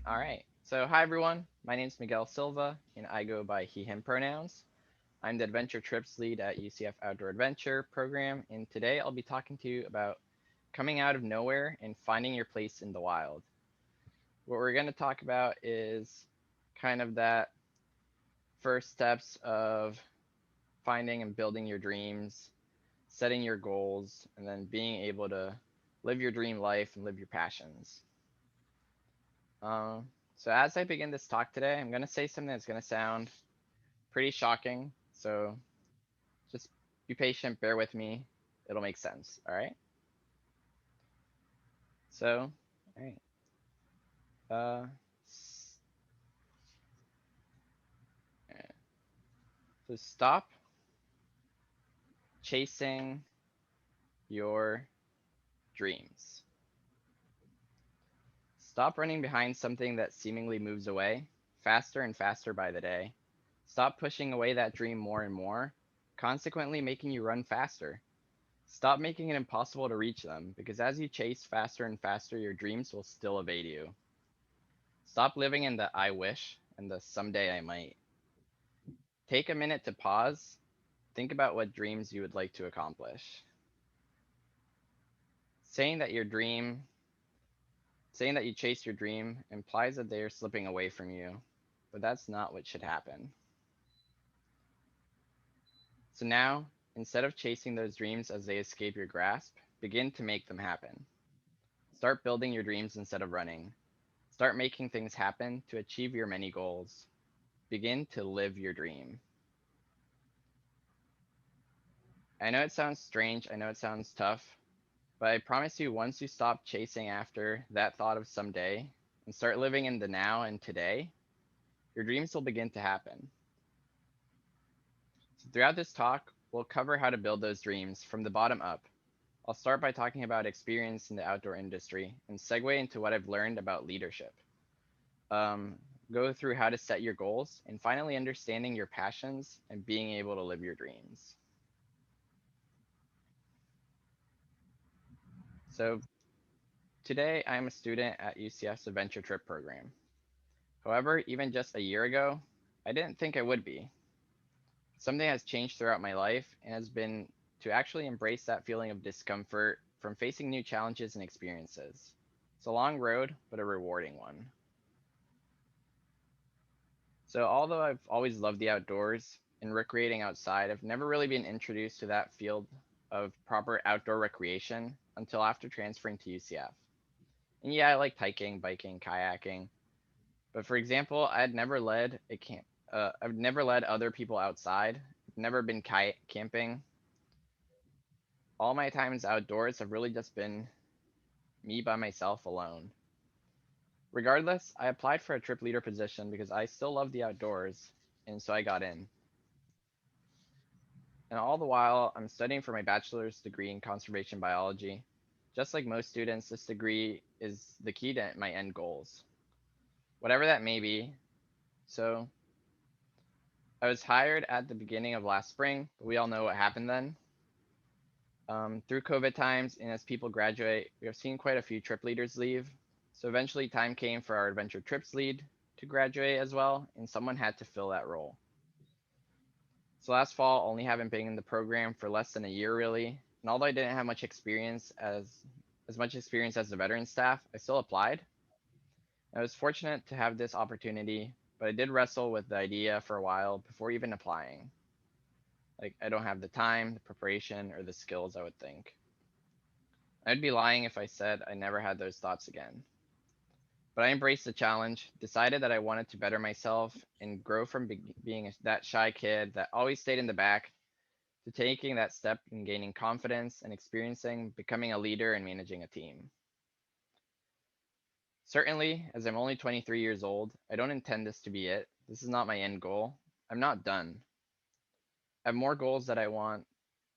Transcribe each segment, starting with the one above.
All right. So, hi everyone. My name is Miguel Silva, and I go by he/him pronouns. I'm the Adventure Trips lead at UCF Outdoor Adventure program, and today I'll be talking to you about coming out of nowhere and finding your place in the wild. What we're going to talk about is kind of that first steps of finding and building your dreams, setting your goals, and then being able to live your dream life and live your passions. So as I begin this talk today, I'm going to say something that's going to sound pretty shocking. So just be patient, bear with me. It'll make sense. All right. So, all right. Uh, so stop chasing your dreams. Stop running behind something that seemingly moves away faster and faster by the day. Stop pushing away that dream more and more, consequently making you run faster. Stop making it impossible to reach them, because as you chase faster and faster, your dreams will still evade you. Stop living in the I wish and the someday I might. Take a minute to pause. Think about what dreams you would like to accomplish. Saying that your dream, saying that you chase your dream implies that they are slipping away from you, but that's not what should happen. So now, instead of chasing those dreams as they escape your grasp, begin to make them happen. Start building your dreams instead of running. Start making things happen to achieve your many goals. Begin to live your dream. I know it sounds strange, I know it sounds tough, but I promise you, once you stop chasing after that thought of someday and start living in the now and today, your dreams will begin to happen. So throughout this talk, we'll cover how to build those dreams from the bottom up. I'll start by talking about experience in the outdoor industry and segue into what I've learned about leadership. Um, Go through how to set your goals and finally understanding your passions and being able to live your dreams. So today I am a student at UCF's Adventure Trip program. However, even just a year ago, I didn't think I would be. Something has changed throughout my life and has been to actually embrace that feeling of discomfort from facing new challenges and experiences. It's a long road, but a rewarding one. So, although I've always loved the outdoors and recreating outside, I've never really been introduced to that field of proper outdoor recreation until after transferring to UCF. And yeah, I liked hiking, biking, kayaking, but for example, I've never led other people outside. I've never been camping. All my times outdoors have really just been me by myself alone. Regardless, I applied for a trip leader position because I still love the outdoors, and so I got in. And all the while, I'm studying for my bachelor's degree in conservation biology. Just like most students, this degree is the key to my end goals, whatever that may be. So, I was hired at the beginning of last spring, but we all know what happened then. Through COVID times and as people graduate, we have seen quite a few trip leaders leave. So eventually, time came for our adventure trips lead to graduate as well, and someone had to fill that role. So last fall, only having been in the program for less than a year really, and although I didn't have much much experience as the veteran staff, I still applied. I was fortunate to have this opportunity, but I did wrestle with the idea for a while before even applying. Like I don't have the time, the preparation, or the skills I would think. I'd be lying if I said I never had those thoughts again. But I embraced the challenge, decided that I wanted to better myself and grow from being that shy kid that always stayed in the back to taking that step and gaining confidence and experiencing becoming a leader and managing a team. Certainly, as I'm only 23 years old, I don't intend this to be it. This is not my end goal. I'm not done. I have more goals that I want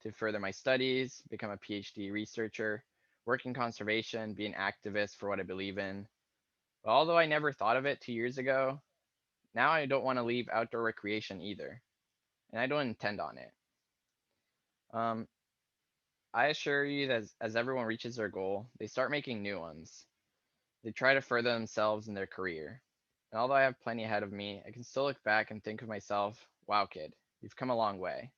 to further my studies, become a PhD researcher, work in conservation, be an activist for what I believe in. But although I never thought of it 2 years ago, now I don't want to leave outdoor recreation either, and I don't intend on it. Um, I assure you that as everyone reaches their goal, they start making new ones. They try to further themselves in their career. And although I have plenty ahead of me, I can still look back and think of myself, wow, kid, you've come a long way.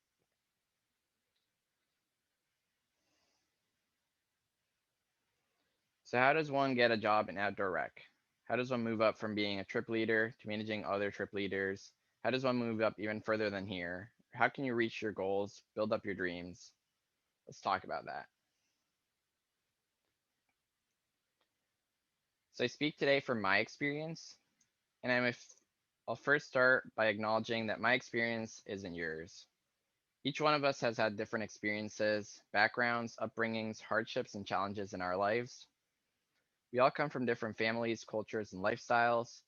So, how does one get a job in outdoor rec? How does one move up from being a trip leader to managing other trip leaders? How does one move up even further than here? How can you reach your goals, build up your dreams? Let's talk about that. So, I speak today from my experience, and I'll first start by acknowledging that my experience isn't yours. Each one of us has had different experiences, backgrounds, upbringings, hardships, and challenges in our lives. We all come from different families, cultures, and lifestyles,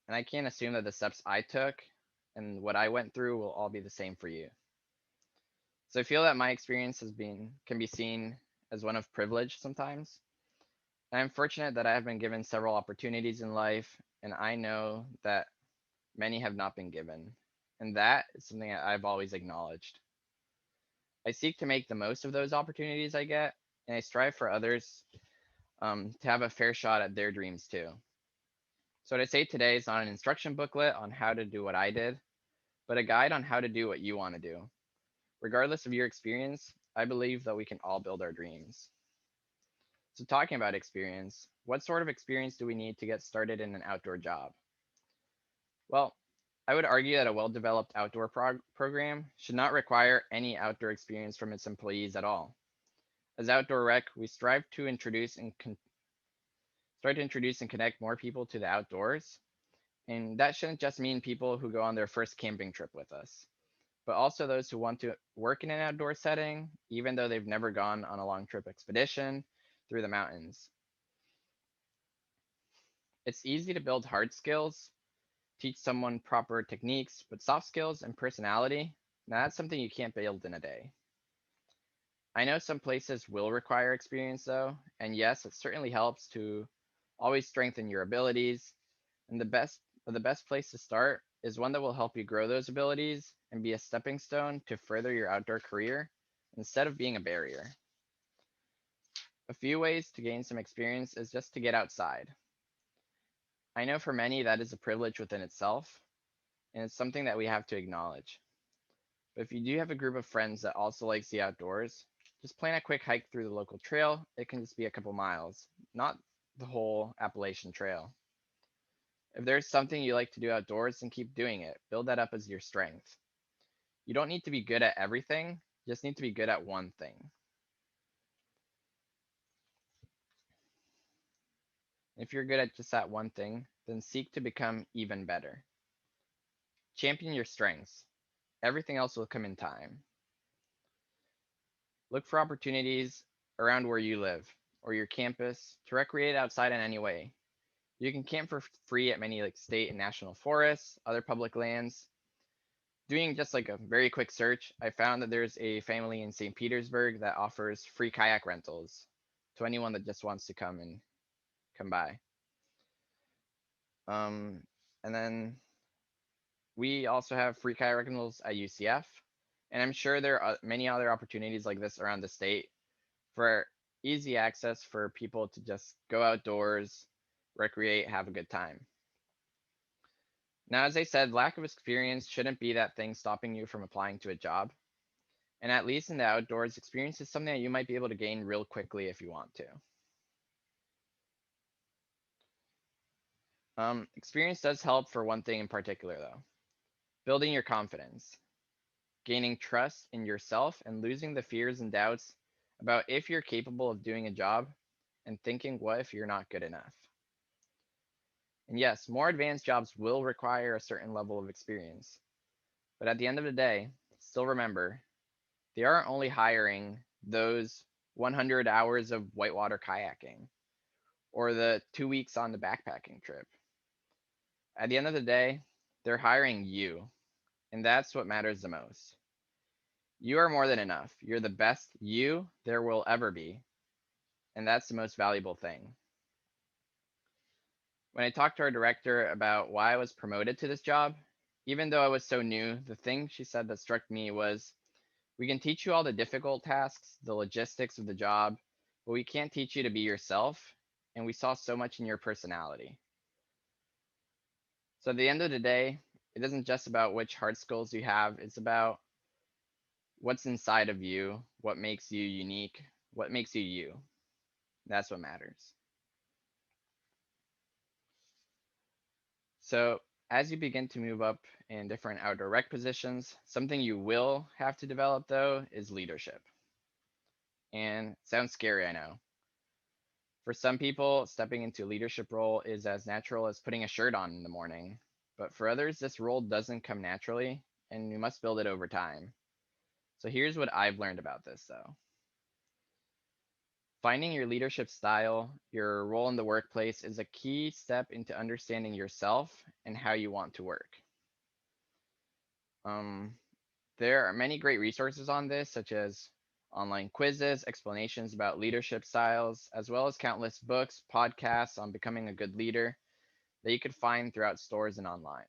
and I can't assume that the steps I took and what I went through will all be the same for you. So I feel that my experience can be seen as one of privilege sometimes. And I'm fortunate that I have been given several opportunities in life, and I know that many have not been given. And that is something that I've always acknowledged. I seek to make the most of those opportunities I get, and I strive for others to have a fair shot at their dreams too. So what I say today is not an instruction booklet on how to do what I did, but a guide on how to do what you want to do. Regardless of your experience, I believe that we can all build our dreams. So talking about experience, what sort of experience do we need to get started in an outdoor job? Well, I would argue that a well-developed outdoor program should not require any outdoor experience from its employees at all. As Outdoor Rec, we strive to introduce and connect more people to the outdoors, and that shouldn't just mean people who go on their first camping trip with us, but also those who want to work in an outdoor setting, even though they've never gone on a long trip expedition through the mountains. It's easy to build hard skills, teach someone proper techniques, but soft skills and personality, now that's something you can't build in a day. I know some places will require experience though, and yes, it certainly helps to always strengthen your abilities. And the best place to start is one that will help you grow those abilities and be a stepping stone to further your outdoor career instead of being a barrier. A few ways to gain some experience is just to get outside. I know for many that is a privilege within itself, and it's something that we have to acknowledge. But if you do have a group of friends that also likes the outdoors, just plan a quick hike through the local trail. It can just be a couple miles, not the whole Appalachian Trail. If there's something you like to do outdoors, then keep doing it. Build that up as your strength. You don't need to be good at everything, you just need to be good at one thing. If you're good at just that one thing, then seek to become even better. Champion your strengths. Everything else will come in time. Look for opportunities around where you live or your campus to recreate outside in any way. You can camp for free at many like state and national forests, other public lands. Doing just like a very quick search, I found that there's a family in St. Petersburg that offers free kayak rentals to anyone that just wants to come by. Um, and then we also have free kayak rentals at UCF, and I'm sure there are many other opportunities like this around the state for easy access for people to just go outdoors, recreate, have a good time. Now, as I said, lack of experience shouldn't be that thing stopping you from applying to a job. And at least in the outdoors, experience is something that you might be able to gain real quickly if you want to. Experience does help for one thing in particular, though, building your confidence, gaining trust in yourself, and losing the fears and doubts about if you're capable of doing a job and thinking, what if you're not good enough? And yes, more advanced jobs will require a certain level of experience. But at the end of the day, still remember, they aren't only hiring those 100 hours of whitewater kayaking or the 2 weeks on the backpacking trip. At the end of the day, they're hiring you, and that's what matters the most. You are more than enough. You're the best you there will ever be, and that's the most valuable thing. When I talked to our director about why I was promoted to this job, even though I was so new, the thing she said that struck me was, we can teach you all the difficult tasks, the logistics of the job, but we can't teach you to be yourself and we saw so much in your personality. So at the end of the day, it isn't just about which hard skills you have, it's about what's inside of you, what makes you unique, what makes you you. That's what matters. So as you begin to move up in different outdoor rec positions, something you will have to develop though is leadership. And it sounds scary, I know. For some people, stepping into a leadership role is as natural as putting a shirt on in the morning. But for others, this role doesn't come naturally, and you must build it over time. So here's what I've learned about this though. Finding your leadership style, your role in the workplace is a key step into understanding yourself and how you want to work. Um, there are many great resources on this, such as online quizzes, explanations about leadership styles, as well as countless books, podcasts on becoming a good leader that you could find throughout stores and online.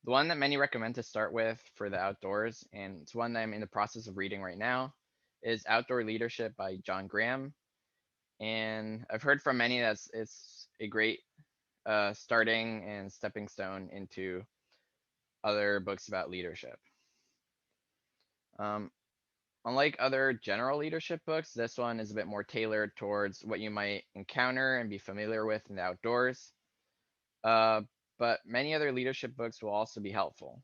The one that many recommend to start with for the outdoors, and it's one that I'm in the process of reading right now, is Outdoor Leadership by John Graham. And I've heard from many that it's a great starting and stepping stone into other books about leadership. Um, Unlike other general leadership books, this one is a bit more tailored towards what you might encounter and be familiar with in the outdoors. Uh, but many other leadership books will also be helpful.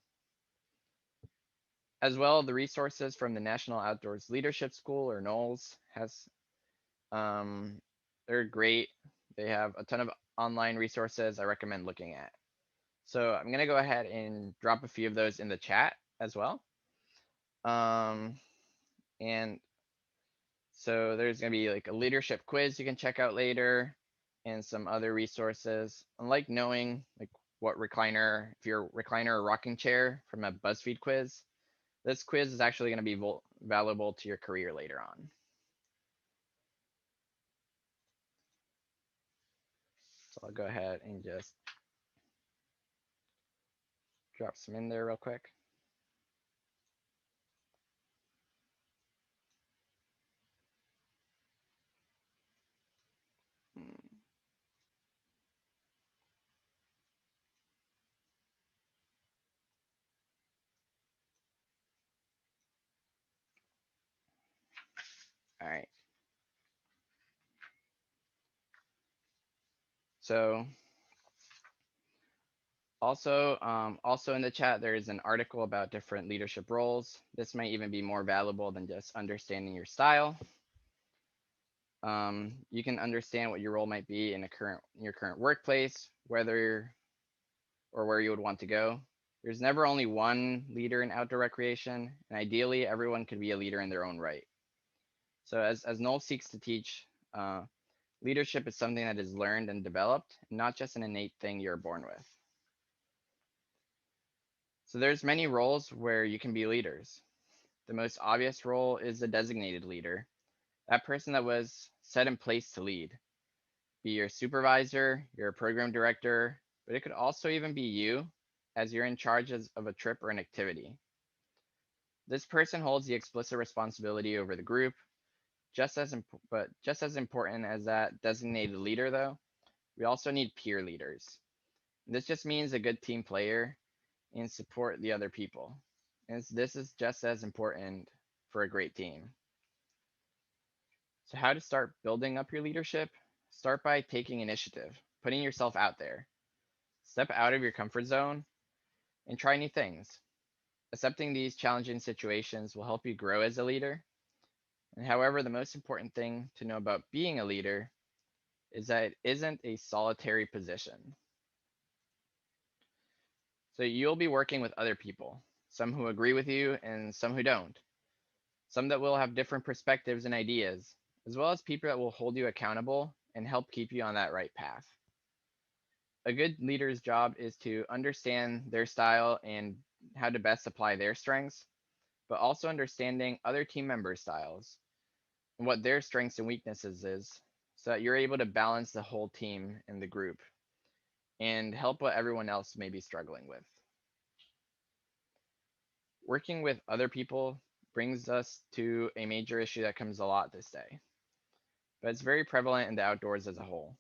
As well, the resources from the National Outdoors Leadership School, or NOLS, has um, they're great. They have a ton of online resources I recommend looking at. So I'm gonna go ahead and drop a few of those in the chat as well. Um, and so there's gonna be like a leadership quiz you can check out later, and some other resources. Unlike knowing like what recliner, if you're recliner or rocking chair from a BuzzFeed quiz, this quiz is actually going to be valuable to your career later on. So I'll go ahead and just drop some in there real quick. Hmm. All right. So also in the chat, there is an article about different leadership roles. This might even be more valuable than just understanding your style. You can understand what your role might be in your current workplace, whether or where you would want to go. There's never only one leader in outdoor recreation, and ideally, everyone could be a leader in their own right. So as Noel seeks to teach, leadership is something that is learned and developed, not just an innate thing you're born with. So there's many roles where you can be leaders. The most obvious role is the designated leader, that person that was set in place to lead. Be your supervisor, your program director, but it could also even be you as you're in charge of a trip or an activity. This person holds the explicit responsibility over the group, just as important as that designated leader though, we also need peer leaders. This just means a good team player and support the other people. And this is just as important for a great team. So how to start building up your leadership? Start by taking initiative, putting yourself out there. Step out of your comfort zone and try new things. Accepting these challenging situations will help you grow as a leader. And however, the most important thing to know about being a leader is that it isn't a solitary position. So you'll be working with other people, some who agree with you and some who don't, some that will have different perspectives and ideas, as well as people that will hold you accountable and help keep you on that right path. A good leader's job is to understand their style and how to best apply their strengths, but also understanding other team members' styles and what their strengths and weaknesses is so that you're able to balance the whole team and the group and help what everyone else may be struggling with. Working with other people brings us to a major issue that comes a lot this day. but it's very prevalent in the outdoors as a whole.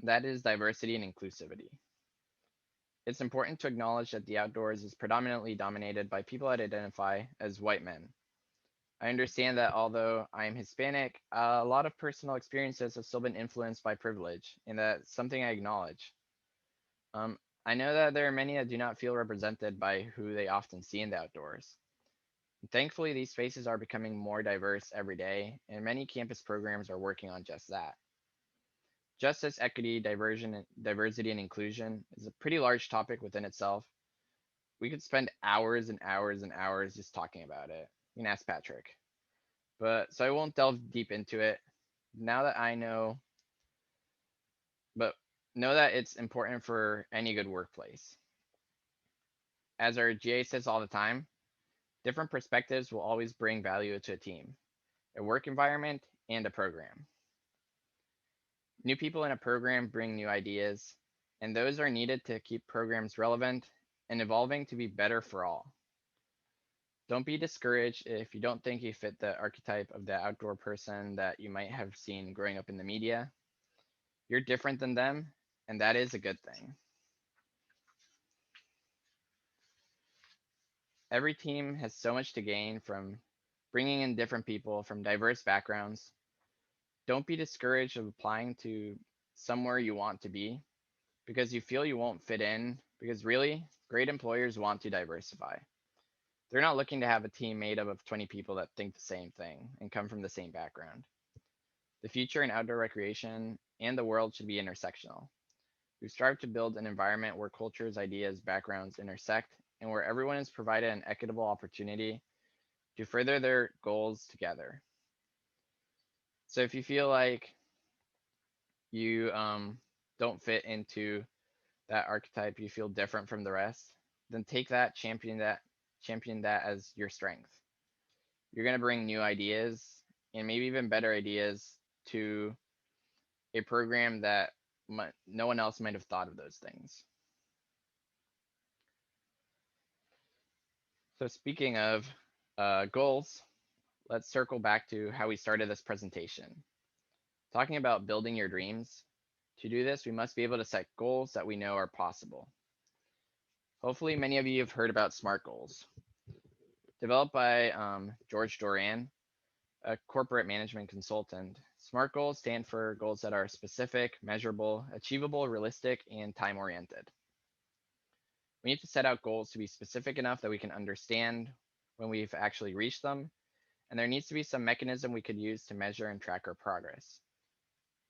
That is diversity and inclusivity. It's important to acknowledge that the outdoors is predominantly dominated by people that identify as white men. I understand that although I am Hispanic, a lot of personal experiences have still been influenced by privilege, and that's something I acknowledge. Um, I know that there are many that do not feel represented by who they often see in the outdoors. Thankfully, these spaces are becoming more diverse every day, and many campus programs are working on just that. Justice, equity, diversity, and inclusion is a pretty large topic within itself. We could spend hours and hours and hours just talking about it. You can ask Patrick. But so I won't delve deep into it. Now that I know, but know that it's important for any good workplace. As our GA says all the time, different perspectives will always bring value to a team, a work environment, and a program. New people in a program bring new ideas, and those are needed to keep programs relevant and evolving to be better for all. Don't be discouraged if you don't think you fit the archetype of the outdoor person that you might have seen growing up in the media. You're different than them, and that is a good thing. Every team has so much to gain from bringing in different people from diverse backgrounds. Don't be discouraged of applying to somewhere you want to be because you feel you won't fit in, because really, great employers want to diversify. They're not looking to have a team made up of 20 people that think the same thing and come from the same background. The future in outdoor recreation and the world should be intersectional. We strive to build an environment where cultures, ideas, backgrounds intersect, and where everyone is provided an equitable opportunity to further their goals together. So if you feel like you don't fit into that archetype, you feel different from the rest, then take that, champion that as your strength. You're gonna bring new ideas and maybe even better ideas to a program that no one else might have thought of those things. So speaking of goals, let's circle back to how we started this presentation. Talking about building your dreams. To do this, we must be able to set goals that we know are possible. Hopefully, many of you have heard about SMART goals. Developed by George Doran, a corporate management consultant, SMART goals stand for goals that are specific, measurable, achievable, realistic, and time oriented. We need to set out goals to be specific enough that we can understand when we've actually reached them, and there needs to be some mechanism we could use to measure and track our progress.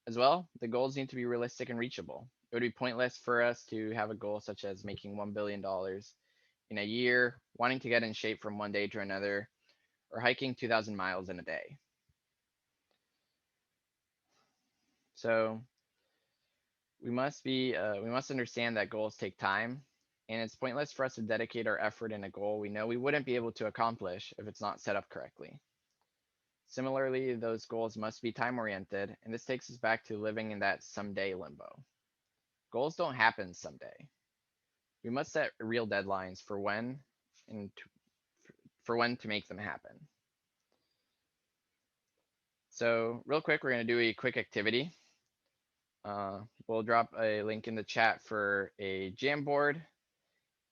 As well, the goals need to be realistic and reachable. It would be pointless for us to have a goal such as making $1 billion in a year, wanting to get in shape from one day to another, or hiking 2,000 miles in a day. So we must understand that goals take time, and it's pointless for us to dedicate our effort in a goal we know we wouldn't be able to accomplish if it's not set up correctly. Similarly, those goals must be time oriented, and this takes us back to living in that someday limbo. Goals don't happen someday. We must set real deadlines for when and for when to make them happen. So real quick, we're going to do a quick activity. We'll drop a link in the chat for a Jamboard.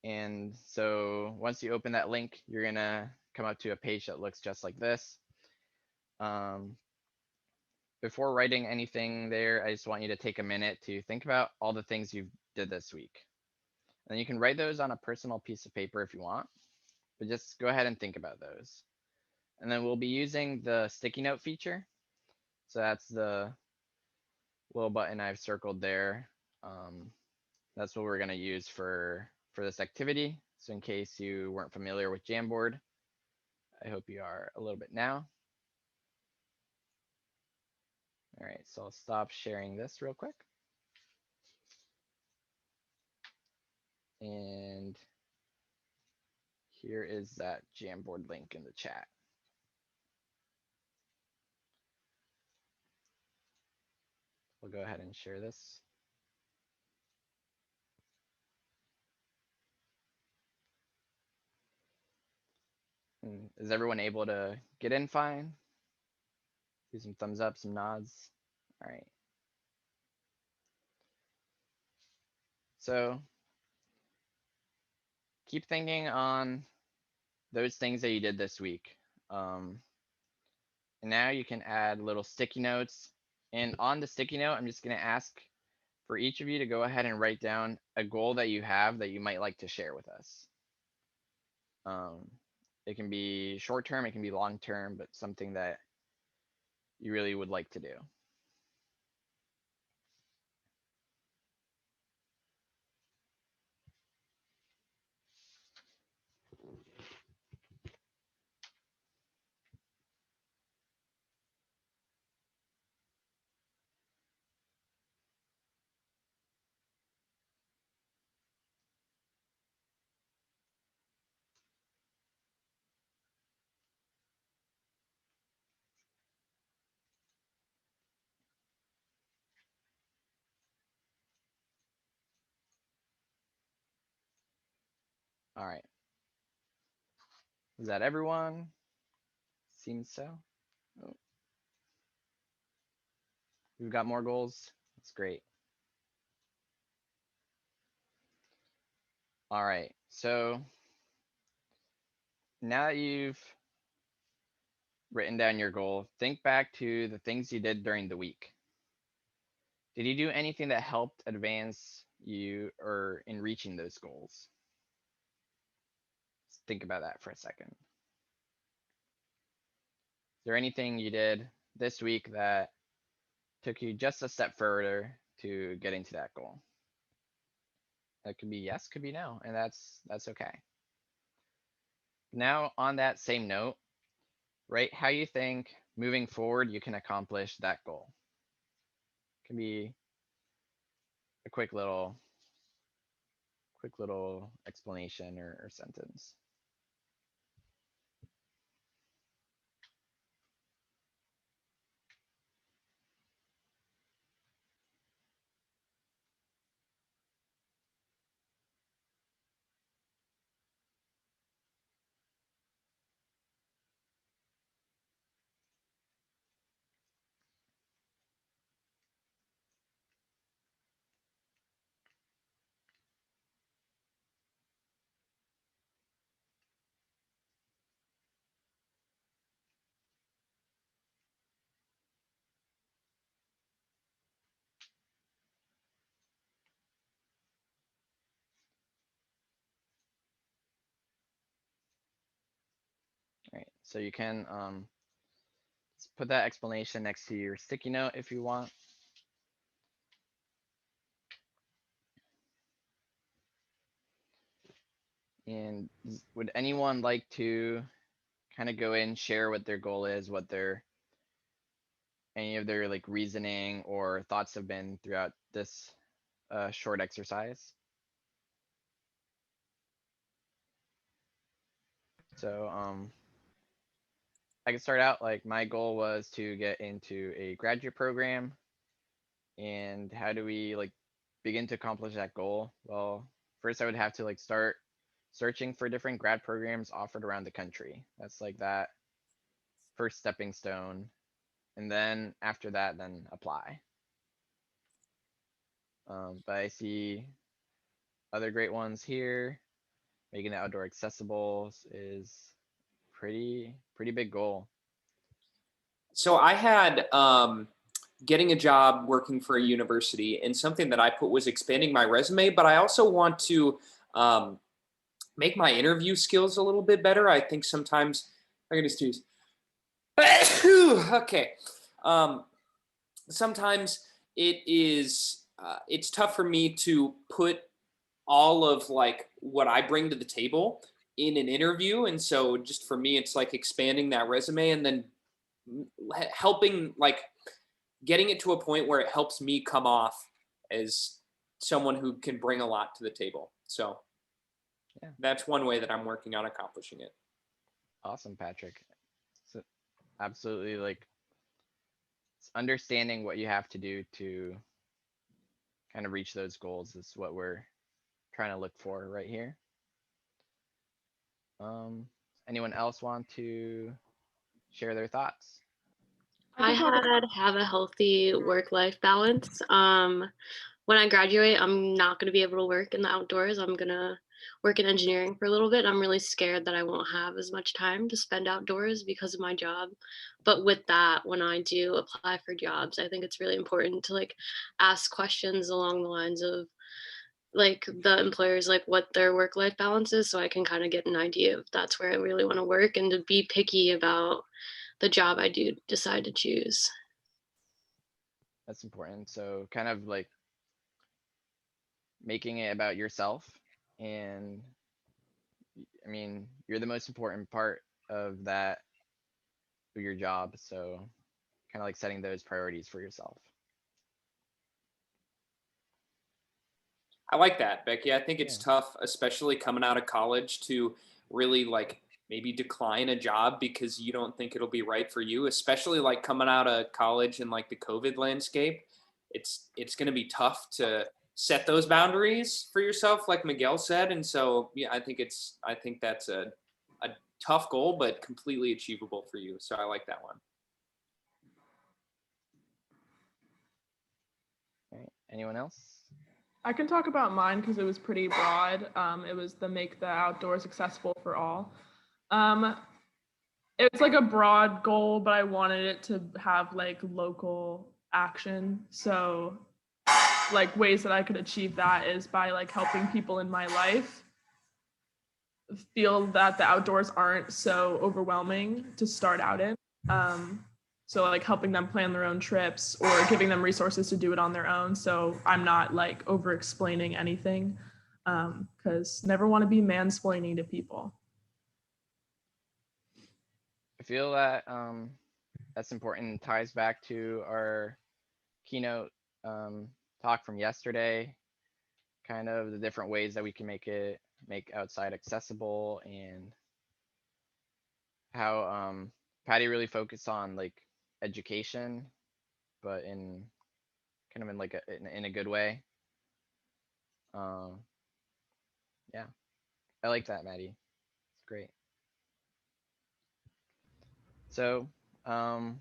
And so once you open that link, you're going to come up to a page that looks just like this. Before writing anything there, I just want you to take a minute to think about all the things you did this week. And you can write those on a personal piece of paper if you want, but just go ahead and think about those. And then we'll be using the sticky note feature. So that's the little button I've circled there. That's what we're going to use for this activity. So in case you weren't familiar with Jamboard, I hope you are a little bit now. All right, so I'll stop sharing this real quick. And here is that Jamboard link in the chat. We'll go ahead and share this. And is everyone able to get in fine? Do some thumbs up, some nods. All right. So keep thinking on those things that you did this week. And now you can add little sticky notes. And on the sticky note, I'm just going to ask for each of you to go ahead and write down a goal that you have that you might like to share with us. It can be short term, it can be long term, but something that you really would like to do. All right. Is that everyone? Seems so. Oh, we've got more goals. That's great. All right. So now that you've written down your goal, think back to the things you did during the week. Did you do anything that helped advance you or in reaching those goals? Let's think about that for a second. Is there anything you did this week that took you just a step further to getting to that goal? That could be yes, could be no, and that's okay. Now on that same note, write how you think moving forward you can accomplish that goal. It can be a quick little explanation or sentence. All right, so you can put that explanation next to your sticky note if you want. And would anyone like to kind of go in, share what their goal is, what their any of their like reasoning or thoughts have been throughout this short exercise? So I can start out like my goal was to get into a graduate program. And how do we like begin to accomplish that goal? Well, first I would have to like start searching for different grad programs offered around the country. That's like that first stepping stone. And then after that, then apply. But I see other great ones here. Making it outdoor accessible is pretty big goal. So I had getting a job working for a university, and something that I put was expanding my resume, but I also want to make my interview skills a little bit better. I think sometimes I can just use okay. Sometimes it's tough for me to put all of like what I bring to the table in an interview, and so just for me it's like expanding that resume and then helping like getting it to a point where it helps me come off as someone who can bring a lot to the table. So Yeah. that's one way that I'm working on accomplishing it. Awesome, Patrick. So absolutely like understanding what you have to do to kind of reach those goals is what we're trying to look for right here. Anyone else want to share their thoughts? I can talk about have a healthy work-life balance. When I graduate, I'm not gonna be able to work in the outdoors. I'm gonna work in engineering for a little bit. I'm really scared that I won't have as much time to spend outdoors because of my job. But with that, when I do apply for jobs, I think it's really important to like ask questions along the lines of like the employers like what their work life balance is so I can kind of get an idea if that's where I really want to work and to be picky about the job I do decide to choose. That's important. So kind of like making it about yourself. And I mean, you're the most important part of that, of your job. So kind of like setting those priorities for yourself. I like that, Becky. I think it's Yeah. tough, especially coming out of college, to really like maybe decline a job because you don't think it'll be right for you, especially like coming out of college in like the COVID landscape. It's going to be tough to set those boundaries for yourself, like Miguel said. And so, yeah, I think that's a tough goal, but completely achievable for you. So I like that one. All right. Anyone else? I can talk about mine because it was pretty broad. It was the make the outdoors accessible for all. Um, it was like a broad goal, but I wanted it to have like local action. So, like ways that I could achieve that is by like helping people in my life feel that the outdoors aren't so overwhelming to start out in. Um, so like helping them plan their own trips or giving them resources to do it on their own. So I'm not like over explaining anything because never want to be mansplaining to people. I feel that that's important and ties back to our keynote um, talk from yesterday, kind of the different ways that we can make outside accessible, and how Patty really focused on like education, but in kind of in like in a good way. Um, yeah, I like that, Maddie. It's great. So I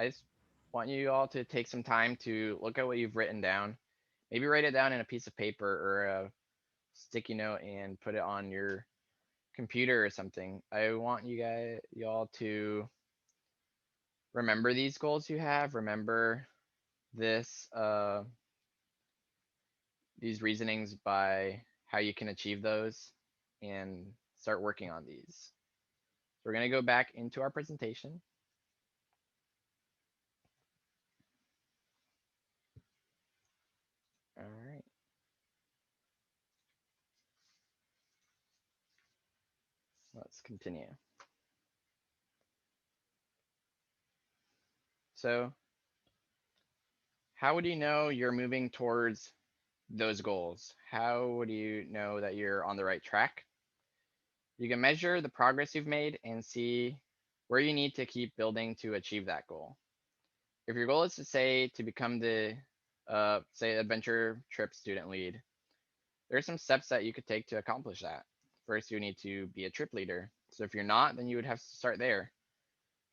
just want you all to take some time to look at what you've written down. Maybe write it down in a piece of paper or a sticky note and put it on your computer or something. I want y'all to remember these goals you have. Remember this these reasonings by how you can achieve those and start working on these. So we're going to go back into our presentation. All right. Let's continue. So how would you know you're moving towards those goals? How would you know that you're on the right track? You can measure the progress you've made and see where you need to keep building to achieve that goal. If your goal is to say to become the say adventure trip student lead, there are some steps that you could take to accomplish that. First, you need to be a trip leader. So if you're not, then you would have to start there.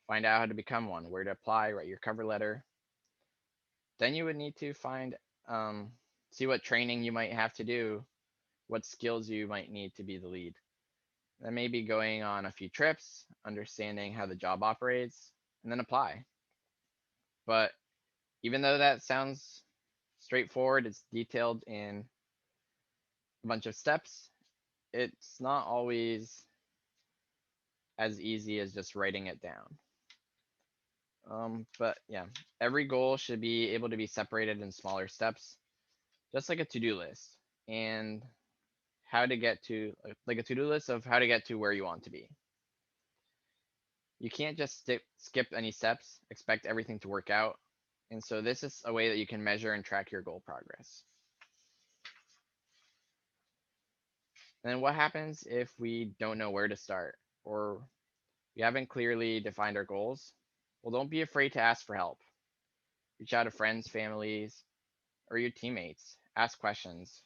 Find out how to become one, where to apply, write your cover letter. Then you would need to find see what training you might have to do, what skills you might need to be the lead. Then maybe going on a few trips, understanding how the job operates, and then apply. But even though that sounds straightforward, it's detailed in a bunch of steps, it's not always as easy as just writing it down. But yeah, every goal should be able to be separated in smaller steps, just like a to-do list, and how to get to like a to-do list of how to get to where you want to be. You can't just skip any steps, expect everything to work out. And so this is a way that you can measure and track your goal progress. And then what happens if we don't know where to start or we haven't clearly defined our goals? Well, don't be afraid to ask for help. Reach out to friends, families, or your teammates. Ask questions.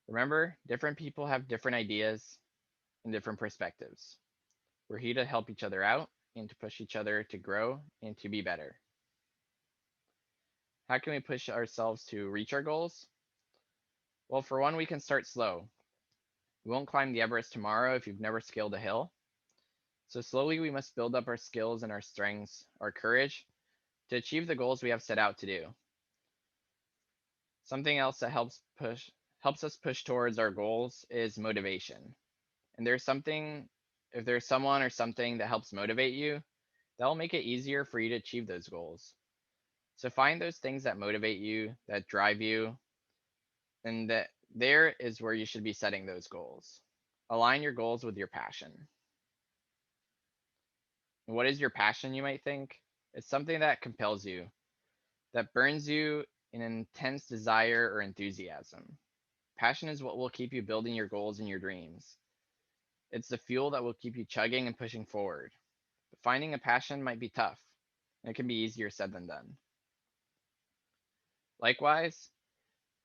Remember, different people have different ideas and different perspectives. We're here to help each other out and to push each other to grow and to be better. How can we push ourselves to reach our goals? Well, for one, we can start slow. We won't climb the Everest tomorrow if you've never scaled a hill. So slowly we must build up our skills and our strengths, our courage to achieve the goals we have set out to do. Something else that helps us push towards our goals is motivation. And if there's someone or something that helps motivate you, that will make it easier for you to achieve those goals. So find those things that motivate you, that drive you, and that there is where you should be setting those goals. Align your goals with your passion. What is your passion, you might think? It's something that compels you, that burns you in an intense desire or enthusiasm. Passion is what will keep you building your goals and your dreams. It's the fuel that will keep you chugging and pushing forward. But finding a passion might be tough, and it can be easier said than done. Likewise,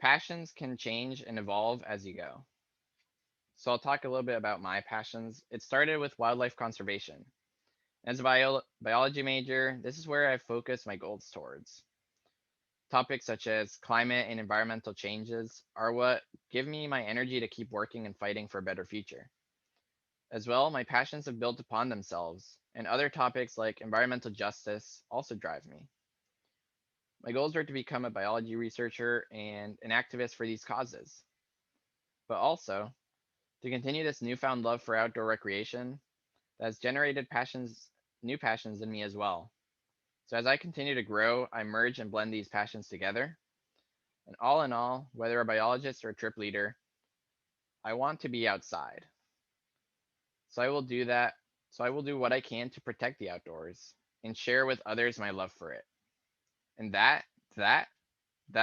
passions can change and evolve as you go. So I'll talk a little bit about my passions. It started with wildlife conservation. As a biology major, this is where I focus my goals towards. Topics such as climate and environmental changes are what give me my energy to keep working and fighting for a better future. As well, my passions have built upon themselves, and other topics like environmental justice also drive me. My goals are to become a biology researcher and an activist for these causes, but also to continue this newfound love for outdoor recreation that has generated new passions in me as well. So as I continue to grow, I merge and blend these passions together. And all in all, whether a biologist or a trip leader, I want to be outside. So I will do that. So I will do what I can to protect the outdoors and share with others my love for it. And that, that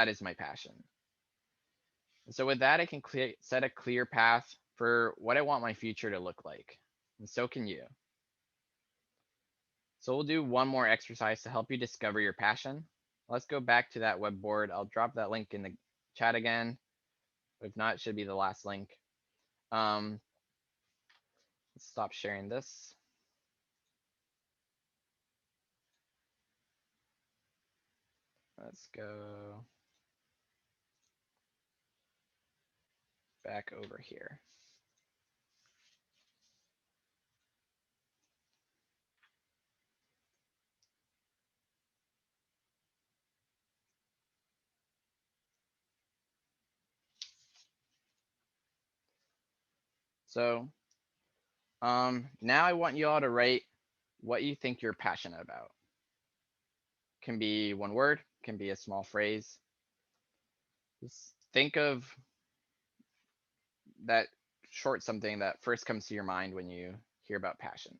is my passion. And so with that, I can set a clear path for what I want my future to look like. And so can you. So we'll do one more exercise to help you discover your passion. Let's go back to that web board. I'll drop that link in the chat again. If not, it should be the last link. Let's stop sharing this. Let's go back over here. So now I want you all to write what you think you're passionate about. Can be one word, can be a small phrase. Just think of that short something that first comes to your mind when you hear about passion.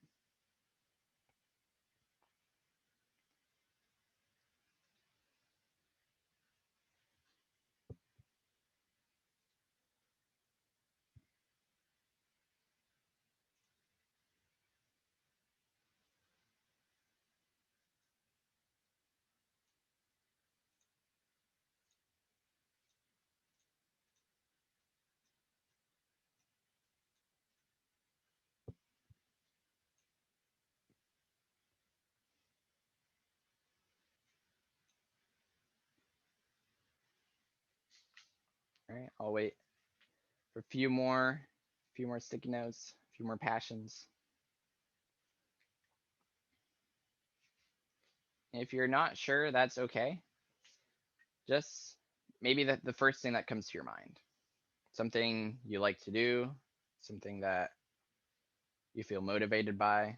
All right, I'll wait for a few more sticky notes, a few more passions. If you're not sure, that's okay. Just maybe the first thing that comes to your mind. Something you like to do, something that you feel motivated by.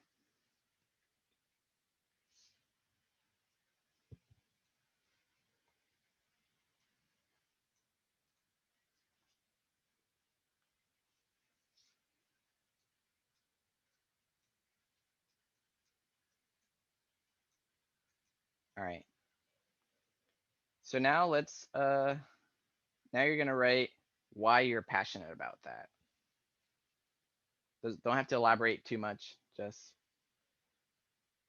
All right. So now now you're gonna write why you're passionate about that. Don't have to elaborate too much, just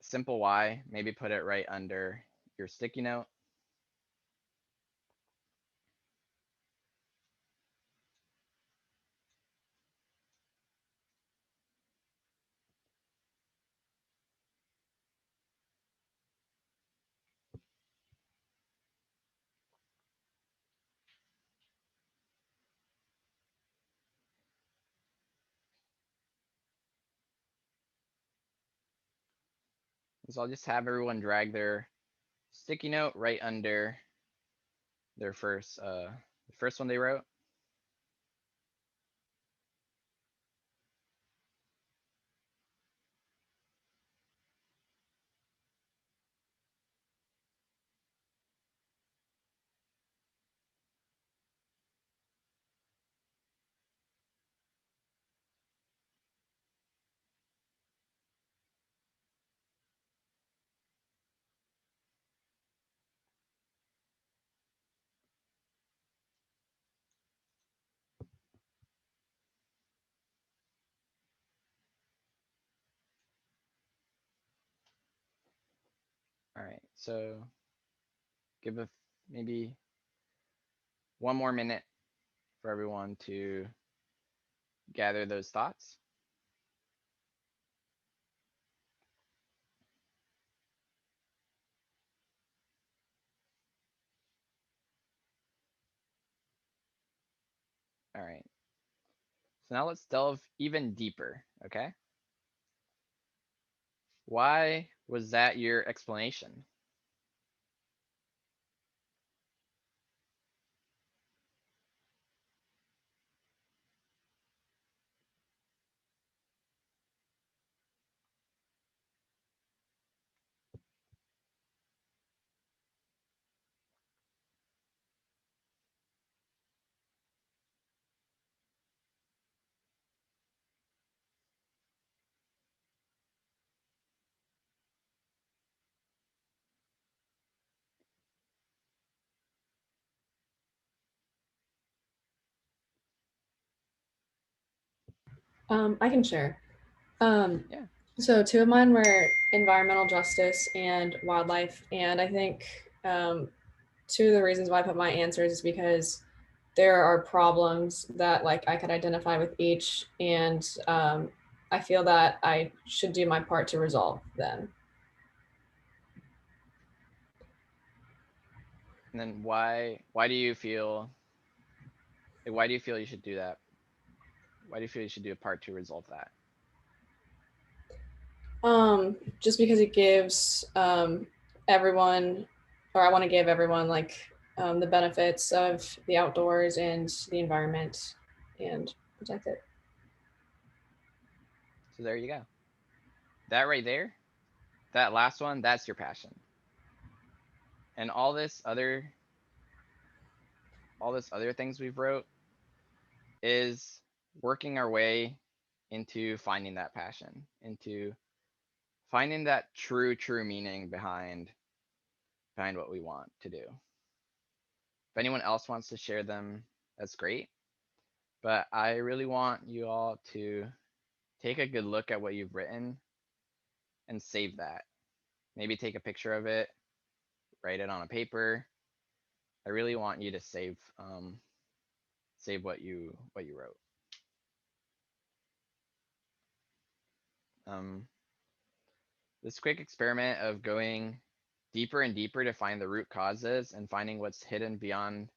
simple why. Maybe put it right under your sticky note. So I'll just have everyone drag their sticky note right under their the first one they wrote. All right, so give maybe 1 more minute for everyone to gather those thoughts. All right. So now let's delve even deeper, okay? Why was that your explanation? I can share. Yeah. So two of mine were environmental justice and wildlife, and I think two of the reasons why I put my answers is because there are problems that like I could identify with each, and I feel that I should do my part to resolve them. And then why do you feel like, why do you feel you should do that? Why do you feel you should do a part to resolve that? Just because it gives everyone, or I want to give everyone like the benefits of the outdoors and the environment and protect it. So there you go. That right there, that last one, that's your passion. And all this other things we've wrote is working our way into finding that passion, into finding that true meaning behind what we want to do. If anyone else wants to share them, that's great. But I really want you all to take a good look at what you've written and save that. Maybe take a picture of it, write it on a paper. I really want you to save what you wrote. Um, this quick experiment of going deeper and deeper to find the root causes and finding what's hidden beyond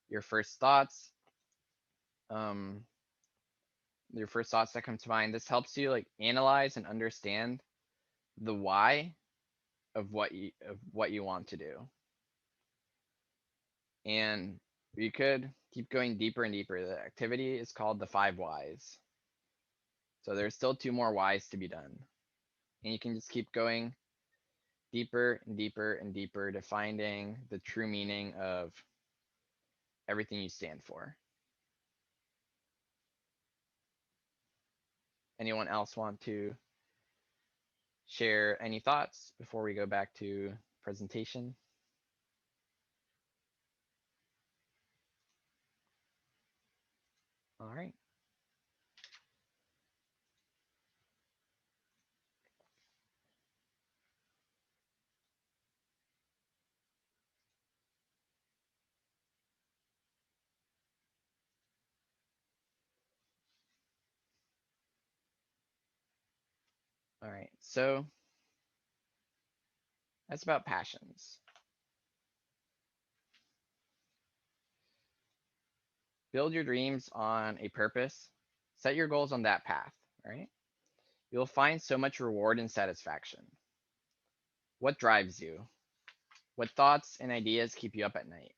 your first thoughts. Um, your first thoughts that come to mind. This helps you like analyze and understand the why of what you want to do. And you could keep going deeper and deeper. The activity is called the 5 whys. So there's still 2 more whys to be done. And you can just keep going deeper and deeper and deeper to finding the true meaning of everything you stand for. Anyone else want to share any thoughts before we go back to presentation? All right. All right. So that's about passions. Build your dreams on a purpose. Set your goals on that path, right? You'll find so much reward and satisfaction. What drives you? What thoughts and ideas keep you up at night?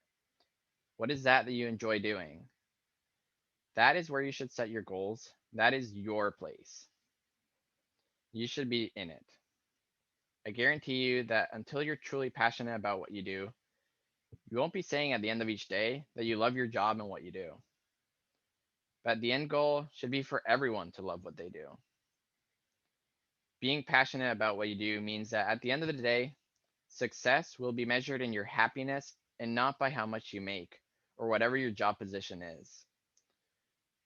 What is that you enjoy doing? That is where you should set your goals. That is your place. You should be in it. I guarantee you that until you're truly passionate about what you do, you won't be saying at the end of each day that you love your job and what you do. But the end goal should be for everyone to love what they do. Being passionate about what you do means that at the end of the day, success will be measured in your happiness and not by how much you make or whatever your job position is.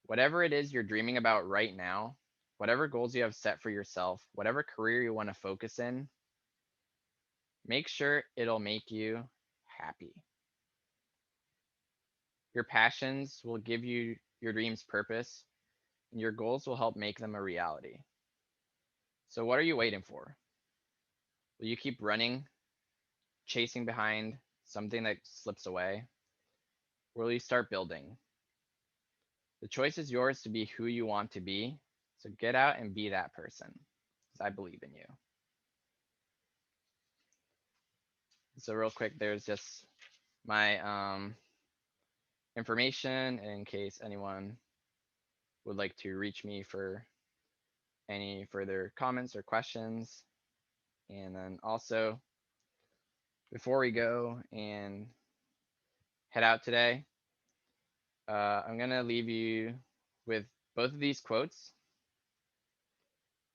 Whatever it is you're dreaming about right now, whatever goals you have set for yourself, whatever career you want to focus in, make sure it'll make you happy. Your passions will give you your dreams purpose, and your goals will help make them a reality. So, what are you waiting for? Will you keep running, chasing behind something that slips away? Or will you start building? The choice is yours to be who you want to be. So, get out and be that person, because I believe in you. So, real quick, there's just my information in case anyone would like to reach me for any further comments or questions. And then also, before we go and head out today, I'm going to leave you with both of these quotes.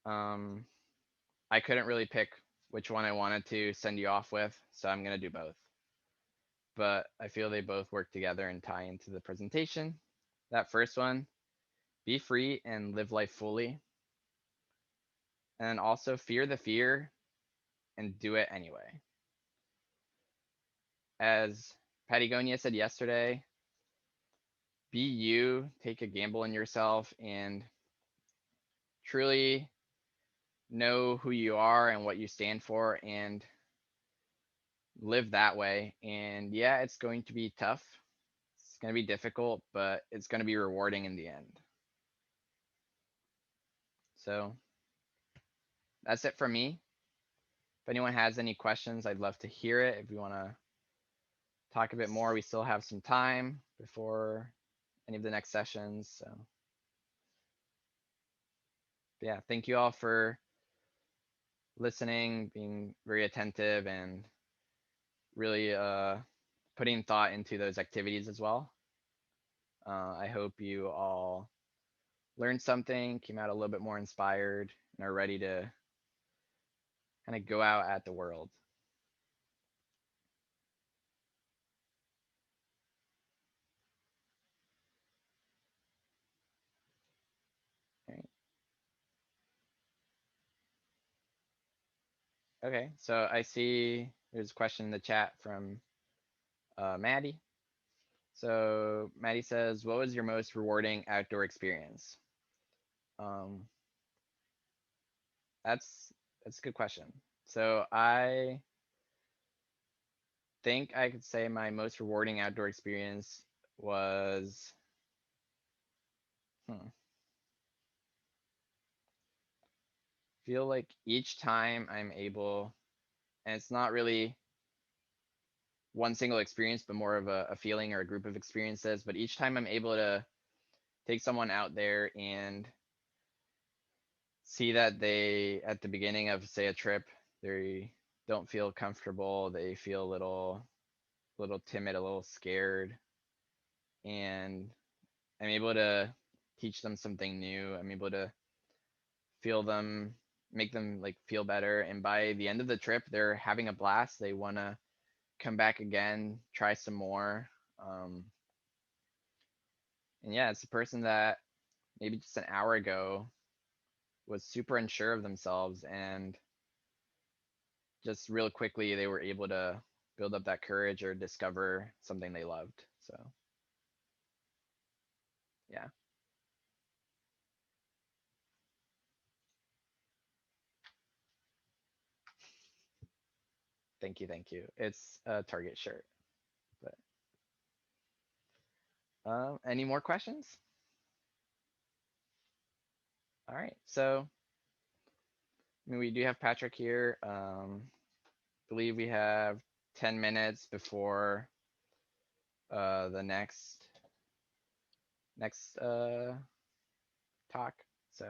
I couldn't really pick which one I wanted to send you off with, so I'm going to do both. But I feel they both work together and tie into the presentation. That first one, be free and live life fully. And also fear the fear and do it anyway. As Patagonia said yesterday, be you, take a gamble in yourself, and truly know who you are and what you stand for and live that way. And yeah, it's going to be tough. It's going to be difficult, but it's going to be rewarding in the end. So that's it from me. If anyone has any questions, I'd love to hear it. If you want to talk a bit more, we still have some time before any of the next sessions. So yeah, thank you all for listening, being very attentive, and really putting thought into those activities as well. I hope you all learned something, came out a little bit more inspired, and are ready to kind of go out at the world. All right. Okay, so I see there's a question in the chat from Maddie. So Maddie says, what was your most rewarding outdoor experience? That's a good question. So I think I could say my most rewarding outdoor experience was feel like each time I'm able, and it's not really one single experience, but more of a feeling or a group of experiences. But each time I'm able to take someone out there and see that they, at the beginning of say a trip, they don't feel comfortable, they feel a little timid, a little scared, and I'm able to teach them something new. I'm able to feel them, make them like feel better, and by the end of the trip, they're having a blast. They want to come back again, try some more. And yeah, it's a person that maybe just an hour ago was super unsure of themselves, and just real quickly they were able to build up that courage or discover something they loved. So yeah. Thank you, thank you. It's a Target shirt. But any more questions? All right, so I mean, we do have Patrick here. believe we have 10 minutes before the next talk. So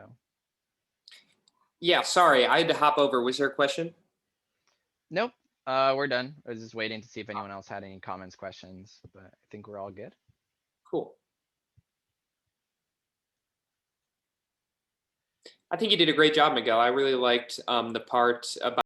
Yeah, sorry, I had to hop over. Was there a question? nope, we're done. I was just waiting to see if anyone else had any comments, questions, but I think we're all good. Cool. I think you did a great job, Miguel. I really liked the part about